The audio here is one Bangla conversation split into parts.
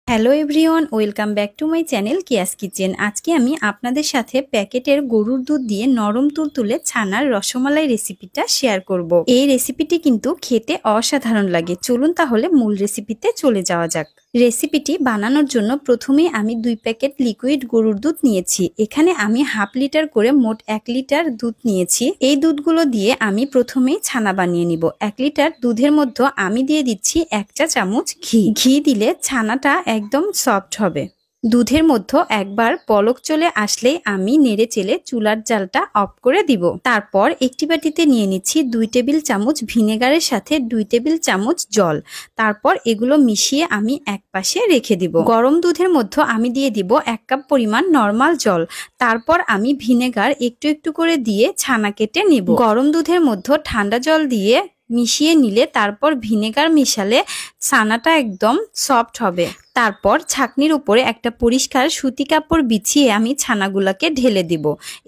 Hello everyone, welcome back to my channel Kiya's kitchen. আজকে আমি আপনাদের সাথে প্যাকেটের গরুর দুধ দিয়ে নরম তুলতুলে ছানার রসমালাই রেসিপিটা শেয়ার করব। এই রেসিপিটি কিন্তু খেতে অসাধারণ লাগে। চলুন তাহলে মূল রেসিপিতে চলে যাওয়া যাক। রেসিপিটি বানানোর জন্য প্রথমে আমি 2 প্যাকেট লিকুইড গরুর দুধ নিয়েছি। এখানে আমি হাফ লিটার করে মোট 1 লিটার দুধ নিয়েছি। এই দুধগুলো দিয়ে আমি প্রথমেই ছানা বানিয়ে নিব। 1 লিটার দুধের মধ্যে আমি দিয়ে দিচ্ছি 1 চা চামচ ঘি। ঘি দিলে ছানাটা একদম সফট হবে। দুধের মধ্যে একবার বলক চলে আসলেই আমি নেড়ে চেলে চুলার জালটা অফ করে দিব। তারপর একটি বাটিতে নিয়ে নিচ্ছি 2 টেবিল চামচ ভিনেগারের সাথে 2 টেবিল চামচ জল। তারপর এগুলো মিশিয়ে আমি একপাশে রেখে দিব। গরম দুধের মধ্যে আমি দিয়ে দিব 1 কাপ পরিমাণ নরমাল জল। তারপর আমি ভিনেগার একটু একটু করে দিয়ে ছানা কেটে নিব। গরম দুধের মধ্যে ঠান্ডা জল দিয়ে মিশিয়ে নিলে তারপর ভিনেগার মিশালে ছানাটা একদম সফট হবে। তারপর ছাঁকনির উপরে একটা পরিষ্কার সুতি কাপড় বিছিয়ে আমি ছানাগুলোকে ঢেলে দিব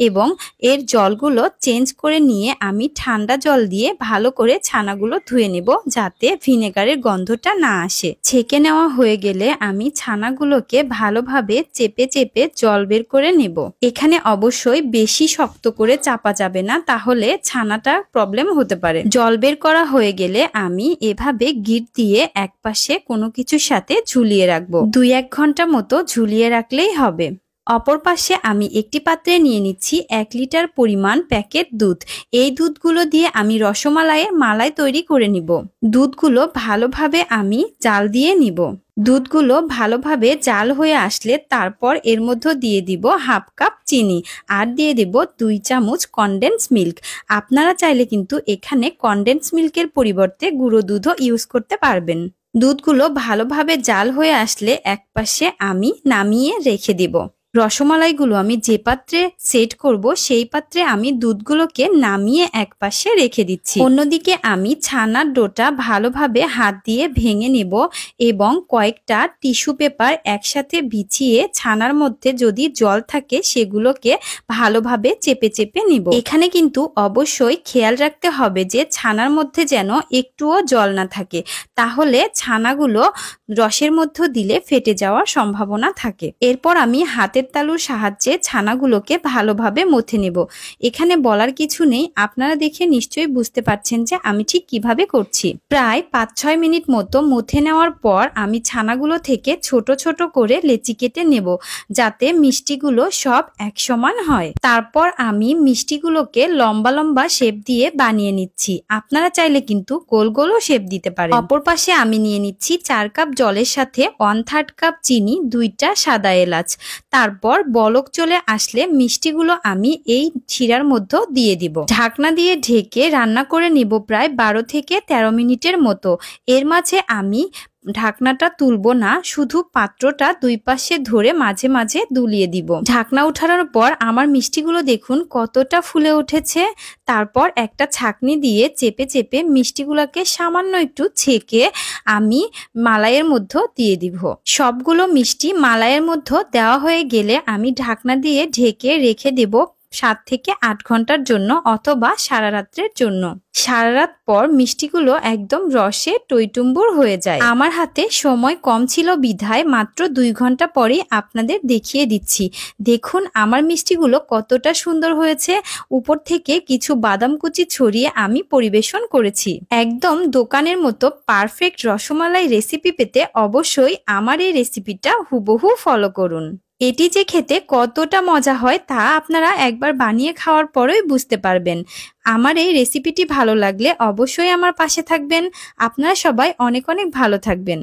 এবং এর জলগুলো চেঞ্জ করে নিয়ে আমি ঠান্ডা জল দিয়ে ভালো করে ছানাগুলো ধুয়ে নেব, যাতে ভিনেগারের গন্ধটা না আসে। ছেঁকে নেওয়া হয়ে গেলে আমি ছানাগুলোকে ভালোভাবে চেপে চেপে জল বের করে নেব। এখানে অবশ্যই বেশি শক্ত করে চাপা যাবে না, তাহলে ছানাটা প্রবলেম হতে পারে। জল বের করা হয়ে গেলে আমি এভাবে গিট দিয়ে একপাশে কোনো কিছুর সাথে ঝুলিয়ে রাখবো। 2-1 ঘন্টা মতো ঝুলিয়ে রাখলেই হবে। অপর পাশে আমি একটি পাত্রে নিয়ে নিচ্ছি 1 লিটার পরিমাণ প্যাকেট দুধ। এই দুধগুলো দিয়ে আমি রসমালাইয়ের মালাই তৈরি করে নিব। দুধগুলো ভালোভাবে আমি জাল দিয়ে নিব। দুধগুলো ভালোভাবে জাল হয়ে আসলে তারপর এর মধ্যে দিয়ে দিব হাফ কাপ চিনি আর দিয়ে দিব 2 চামচ কনডেন্স মিল্ক। আপনারা চাইলে কিন্তু এখানে কনডেন্স মিল্কের পরিবর্তে গুঁড়ো দুধও ইউজ করতে পারবেন। দুধগুলো ভালোভাবে জাল হয়ে আসলে একপাশে আমি নামিয়ে রেখে দিব। রসমালাইগুলো আমি যে পাত্রে সেট করব সেই পাত্রে আমি দুধগুলোকে নামিয়ে একপাশে রেখে দিচ্ছি। অন্যদিকে আমি ছানার ডোটা ভালোভাবে হাত দিয়ে ভেঙে নেব এবং কয়েকটা টিস্যু পেপার একসাথে বিছিয়ে ছানার মধ্যে যদি জল থাকে সেগুলোকে ভালোভাবে চেপে চেপে নিব। এখানে কিন্তু অবশ্যই খেয়াল রাখতে হবে যে ছানার মধ্যে যেন একটুও জল না থাকে, তাহলে ছানাগুলো রসের মধ্যে দিলে ফেটে যাওয়ার সম্ভাবনা থাকে। এরপর আমি হাতের তালুর সাহায্যে ছানাগুলোকে ভালোভাবে মথে নেব। এখানে বলার কিছু নেই, আপনারা দেখে নিশ্চয়ই বুঝতে পারছেন যে আমি ঠিক কিভাবে করছি। প্রায় 5-6 মিনিট মতো মথে নেওয়ার পর আমি ছানাগুলো থেকে ছোট ছোট করে লেচি কেটে নেব, যাতে মিষ্টিগুলো সব এক সমান হয়। তারপর আমি মিষ্টিগুলোকে লম্বা লম্বা শেপ দিয়ে বানিয়ে নিচ্ছি। আপনারা চাইলে কিন্তু গোল গোলও শেপ দিতে পারেন। অপর পাশে আমি নিয়ে নিচ্ছি 4 কাপ জলের সাথে 1/3 কাপ চিনি, 2টা সাদা এলাচ। তারপর বলক চলে আসলে মিষ্টিগুলো আমি এই শিরার মধ্যে দিয়ে দিব। ঢাকনা দিয়ে ঢেকে রান্না করে নিব প্রায় 12 থেকে 13 মিনিটের মতো। এর মাঝে আমি ঢাকনাটা তুলবো না, শুধু পাত্রটা 2 পাশে ধরে মাঝে মাঝে দুলিয়ে দিব। ঢাকনা উঠানোর পর আমার মিষ্টিগুলো দেখুন কতটা ফুলে উঠেছে। তারপর একটা ছাঁকনি দিয়ে চেপে চেপে মিষ্টিগুলোকে সামান্য একটু ছেঁকে আমি মালাইয়ের মধ্যে দিয়ে দিব। সবগুলো মিষ্টি মালাইয়ের মধ্যে দেওয়া হয়ে গেলে আমি ঢাকনা দিয়ে ঢেকে রেখে দেব 7 থেকে 8 ঘন্টার জন্য, অথবা সারা রাত্রের জন্য। সারা রাত পর মিষ্টিগুলো একদম রসে টইটুম্বুর হয়ে যায়। আমার হাতে সময় কম ছিল বিধায় মাত্র 2 ঘন্টা পরেই আপনাদের দেখিয়ে দিচ্ছি। দেখুন আমার মিষ্টিগুলো কতটা সুন্দর হয়েছে। উপর থেকে কিছু বাদাম কুচি ছড়িয়ে আমি পরিবেশন করেছি। একদম দোকানের মতো পারফেক্ট রসমালাই রেসিপি পেতে অবশ্যই আমার এই রেসিপিটা হুবহু ফলো করুন। এটি যে খেতে কতটা মজা হয় তা আপনারা একবার বানিয়ে খাওয়ার পরেই বুঝতে পারবেন। আমার এই রেসিপিটি ভালো লাগলে অবশ্যই আমার পাশে থাকবেন। আপনারা সবাই অনেক অনেক ভালো থাকবেন।